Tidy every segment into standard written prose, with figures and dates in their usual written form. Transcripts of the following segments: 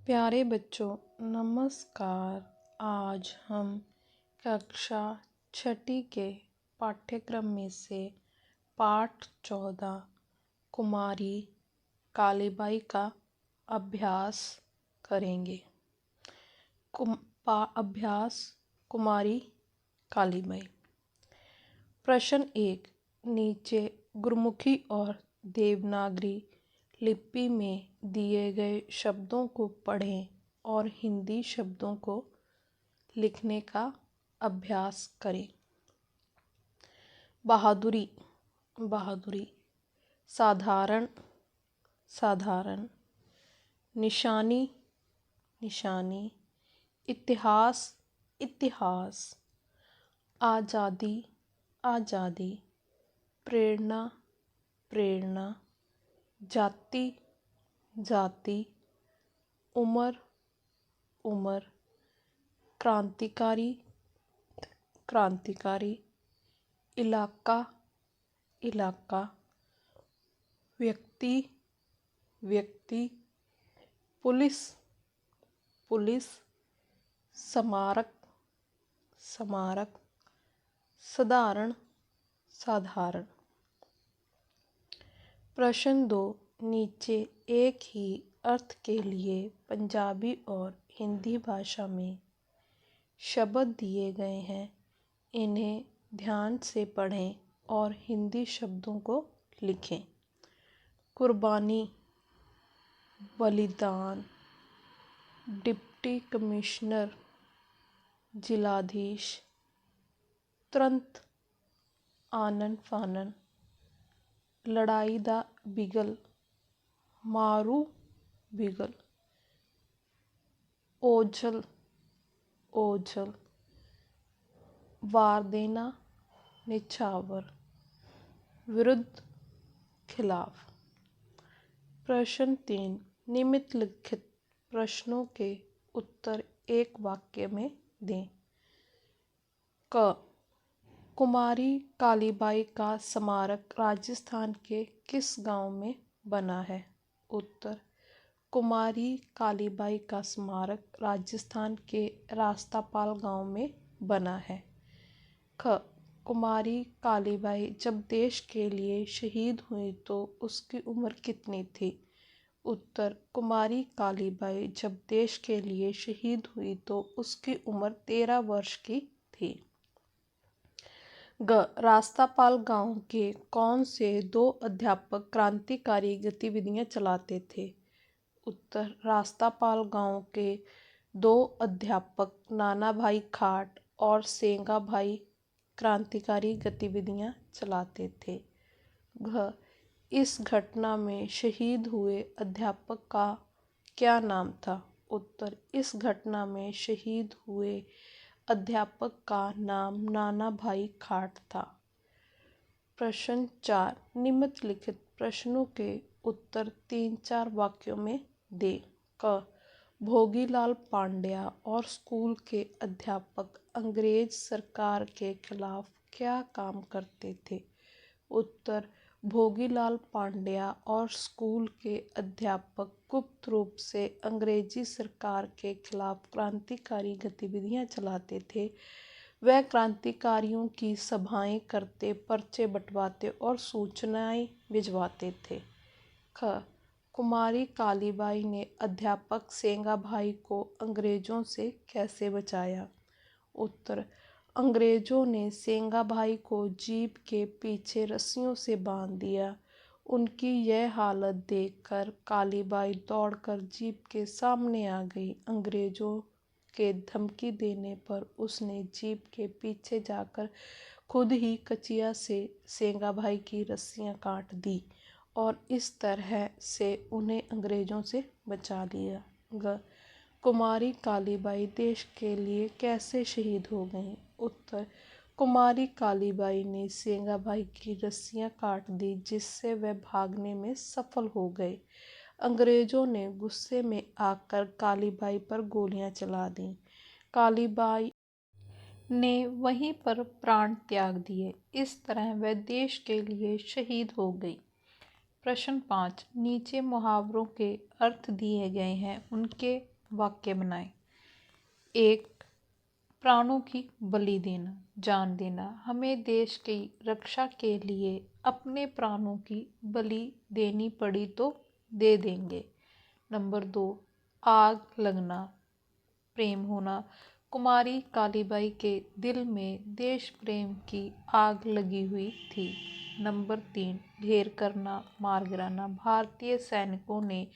प्यारे बच्चों, नमस्कार। आज हम कक्षा छठी के पाठ्यक्रम में से पाठ 14 कुमारी कालीबाई का अभ्यास करेंगे। अभ्यास कुमारी कालीबाई। प्रश्न 1। नीचे गुरमुखी और देवनागरी लिपि में दिए गए शब्दों को पढ़ें और हिंदी शब्दों को लिखने का अभ्यास करें। बहादुरी, बहादुरी। साधारण, साधारण। निशानी, निशानी। इतिहास, इतिहास। आज़ादी, आज़ादी। प्रेरणा, प्रेरणा। जाति, जाति। उम्र, उम्र। क्रांतिकारी, क्रांतिकारी। इलाका, इलाका। व्यक्ति, व्यक्ति। Police, police. स्मारक, स्मारक। साधारण, साधारण। प्रश्न 2। नीचे एक ही अर्थ के लिए पंजाबी और हिंदी भाषा में शब्द दिए गए हैं। इन्हें ध्यान से पढ़ें और हिंदी शब्दों को लिखें। कुर्बानी, बलिदान। डिप्टी कमिश्नर, जिलाधीश। तुरंत, आनन फानन। लड़ाई दा बिगल, मारू बिगल। ओझल, ओझल। वार देना, निछावर। विरुद्ध, खिलाफ। प्रश्न 3। निम्नलिखित प्रश्नों के उत्तर एक वाक्य में दें। क। कुमारी कालीबाई का स्मारक राजस्थान के किस गांव में बना है? उत्तर। कुमारी कालीबाई का स्मारक राजस्थान के रास्तापाल गांव में बना है। ख। कुमारी कालीबाई जब देश के लिए शहीद हुई तो उसकी उम्र कितनी थी? उत्तर। कुमारी कालीबाई जब देश के लिए शहीद हुई तो उसकी उम्र 13 वर्ष की थी। ग। रास्तापाल गांव के कौन से 2 अध्यापक क्रांतिकारी गतिविधियां चलाते थे? उत्तर। रास्तापाल गांव के 2 अध्यापक नानाभाई खाट और सेंगा भाई क्रांतिकारी गतिविधियां चलाते थे। घ। इस घटना में शहीद हुए अध्यापक का क्या नाम था? उत्तर। इस घटना में शहीद हुए अध्यापक का नाम नानाभाई खाट था। प्रश्न 4। निम्नलिखित प्रश्नों के उत्तर 3-4 वाक्यों में दें। क। भोगीलाल पांड्या और स्कूल के अध्यापक अंग्रेज सरकार के खिलाफ क्या काम करते थे? उत्तर। भोगीलाल पांड्या और स्कूल के अध्यापक गुप्त रूप से अंग्रेजी सरकार के खिलाफ क्रांतिकारी गतिविधियां चलाते थे। वह क्रांतिकारियों की सभाएं करते, पर्चे बंटवाते और सूचनाएं भिजवाते थे। ख। कुमारी कालीबाई ने अध्यापक सेंगा भाई को अंग्रेजों से कैसे बचाया? उत्तर। अंग्रेजों ने सेंगा भाई को जीप के पीछे रस्सियों से बांध दिया। उनकी यह हालत देखकर कालीबाई दौड़कर जीप के सामने आ गई। अंग्रेजों के धमकी देने पर उसने जीप के पीछे जाकर खुद ही कचिया से सेंगा भाई की रस्सियां काट दी और इस तरह से उन्हें अंग्रेजों से बचा लिया। ग। कुमारी कालीबाई देश के लिए कैसे शहीद हो गईं? उत्तर। कुमारी कालीबाई ने सेंगा भाई की रस्सियां काट दी जिससे वह भागने में सफल हो गए। अंग्रेजों ने गुस्से में आकर कालीबाई पर गोलियां चला दीं। कालीबाई ने वहीं पर प्राण त्याग दिए। इस तरह वह देश के लिए शहीद हो गई। प्रश्न 5। नीचे मुहावरों के अर्थ दिए गए हैं, उनके वाक्य बनाएं। 1, प्राणों की बलि देना, जान देना। हमें देश की रक्षा के लिए अपने प्राणों की बलि देनी पड़ी तो दे देंगे। नंबर 2, आग लगना, प्रेम होना। कुमारी कालीबाई के दिल में देश प्रेम की आग लगी हुई थी। नंबर 3, ढेर करना, मार गिराना। भारतीय सैनिकों ने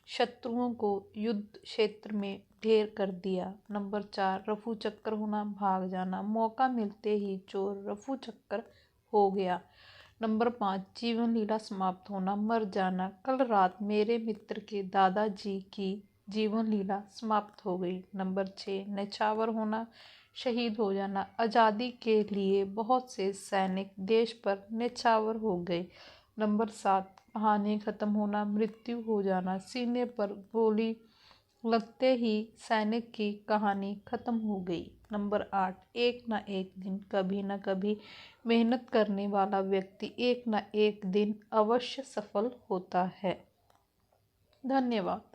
शत्रुओं को युद्ध क्षेत्र में ढेर कर दिया। नंबर 4, रफू चक्कर होना, भाग जाना। मौका मिलते ही चोर रफू चक्कर हो गया। नंबर 5, जीवन लीला समाप्त होना, मर जाना। कल रात मेरे मित्र के दादाजी की जीवन लीला समाप्त हो गई। नंबर 6, न्यौछावर होना, शहीद हो जाना। आज़ादी के लिए बहुत से सैनिक देश पर न्यौछावर हो गए। नंबर 7, कहानी खत्म होना, मृत्यु हो जाना। सीने पर गोली लगते ही सैनिक की कहानी खत्म हो गई। नंबर 8, एक न एक दिन, कभी न कभी मेहनत करने वाला व्यक्ति एक न एक दिन अवश्य सफल होता है। धन्यवाद।